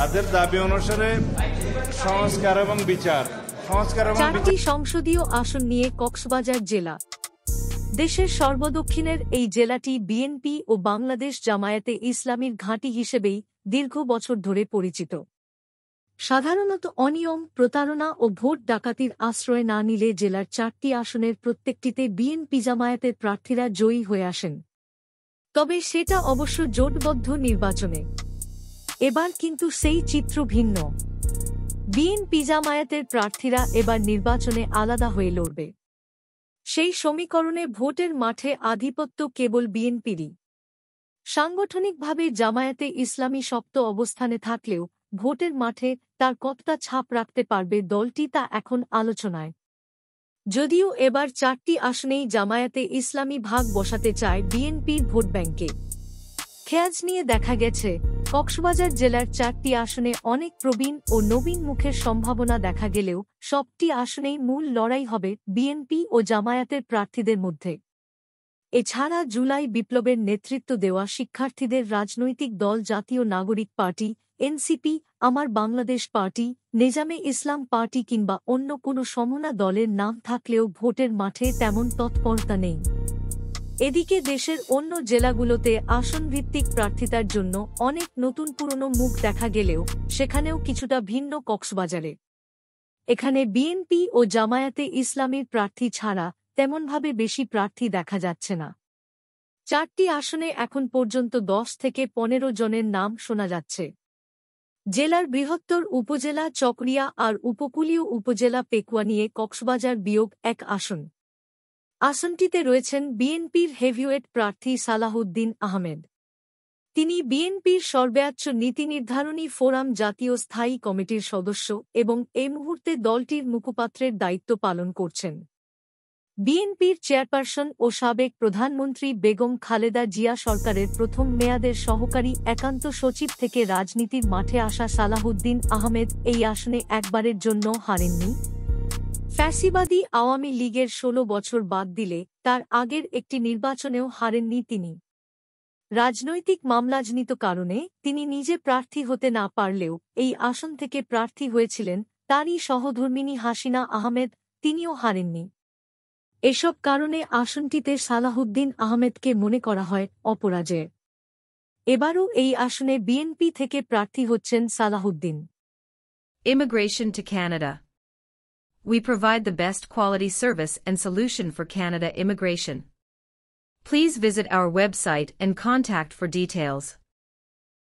তাদের দাবি অনুসারে সংস্কার এবং বিচার চারটি সংসদীয় আসন নিয়ে কক্সবাজার জেলা। দেশের সর্বদক্ষিণের এই জেলাটি বিএনপি ও বাংলাদেশ জামায়াতে ইসলামীর ঘাঁটি হিসেবেই দীর্ঘ বছর ধরে পরিচিত। সাধারণত অনিয়ম, প্রতারণা ও ভোট ডাকাতির আশ্রয় না নিলে জেলার চারটি আসনের প্রত্যেকটিতে বিএনপি জামায়াতের প্রার্থীরা জয়ী হয়ে আসেন। তবে সেটা অবশ্য জোটবদ্ধ নির্বাচনে। এবার কিন্তু সেই চিত্র ভিন্ন। বিএনপি জামায়াতের প্রার্থীরা এবার নির্বাচনে আলাদা হয়ে লড়বে। সেই সমীকরণে ভোটের মাঠে আধিপত্য কেবল বিএনপিরই। সাংগঠনিকভাবে জামায়াতে ইসলামী শক্ত অবস্থানে থাকলেও ভোটের মাঠে তার কতটা ছাপ রাখতে পারবে দলটি তা এখন আলোচনায়। যদিও এবার চারটি আসনেই জামায়াতে ইসলামী ভাগ বসাতে চায় বিএনপির ভোট ব্যাংকে। খেয়াজ নিয়ে দেখা গেছে, কক্সবাজার জেলার চারটি আসনে অনেক প্রবীণ ও নবীন মুখের সম্ভাবনা দেখা গেলেও সবটি আসনেই মূল লড়াই হবে বিএনপি ও জামায়াতের প্রার্থীদের মধ্যে। এছাড়া জুলাই বিপ্লবের নেতৃত্ব দেওয়া শিক্ষার্থীদের রাজনৈতিক দল জাতীয় নাগরিক পার্টি, এনসিপি, আমার বাংলাদেশ পার্টি, নেজামে ইসলাম পার্টি কিংবা অন্য কোনো সমমনা দলের নাম থাকলেও ভোটের মাঠে তেমন তৎপরতা নেই। এদিকে দেশের অন্য জেলাগুলোতে আসনভিত্তিক প্রার্থিতার জন্য অনেক নতুন পুরনো মুখ দেখা গেলেও সেখানেও কিছুটা ভিন্ন কক্সবাজারে। এখানে বিএনপি ও জামায়াতে ইসলামীর প্রার্থী ছাড়া তেমনভাবে বেশি প্রার্থী দেখা যাচ্ছে না। চারটি আসনে এখন পর্যন্ত 10 থেকে 15 জনের নাম শোনা যাচ্ছে। জেলার বৃহত্তর উপজেলা চকরিয়া আর উপকূলীয় উপজেলা পেকুয়া নিয়ে কক্সবাজার বিয়োগ 1 আসন। আসনটিতে রয়েছেন বিএনপির হেভিওয়েট প্রার্থী সালাহউদ্দিন আহমেদ। তিনি বিএনপির সর্বোচ্চ নীতি নির্ধারণী ফোরাম জাতীয় স্থায়ী কমিটির সদস্য এবং এই মুহূর্তে দলটির মুখপাত্রের দায়িত্ব পালন করছেন। বিএনপির চেয়ারপারসন ও সাবেক প্রধানমন্ত্রী বেগম খালেদা জিয়া সরকারের প্রথম মেয়াদের সহকারী একান্ত সচিব থেকে রাজনীতির মাঠে আসা সালাহউদ্দিন আহমেদ এই আসনে একবারের জন্য হারেননি। ফ্যাসিবাদী আওয়ামী লীগের 16 বছর বাদ দিলে তার আগের একটি নির্বাচনেও হারেননি তিনি। রাজনৈতিক মামলাজনিত কারণে তিনি নিজে প্রার্থী হতে না পারলেও এই আসন থেকে প্রার্থী হয়েছিলেন তারই সহধর্মিণী হাসিনা আহমেদ, তিনিও হারেননি। এসব কারণে আসনটিতে সালাহউদ্দিন আহমেদকে মনে করা হয় অপরাজেয়। এবারও এই আসনে বিএনপি থেকে প্রার্থী হচ্ছেন Salahuddin. Immigration to Canada. We provide the best quality service and solution for Canada immigration. Please visit our website and contact for details.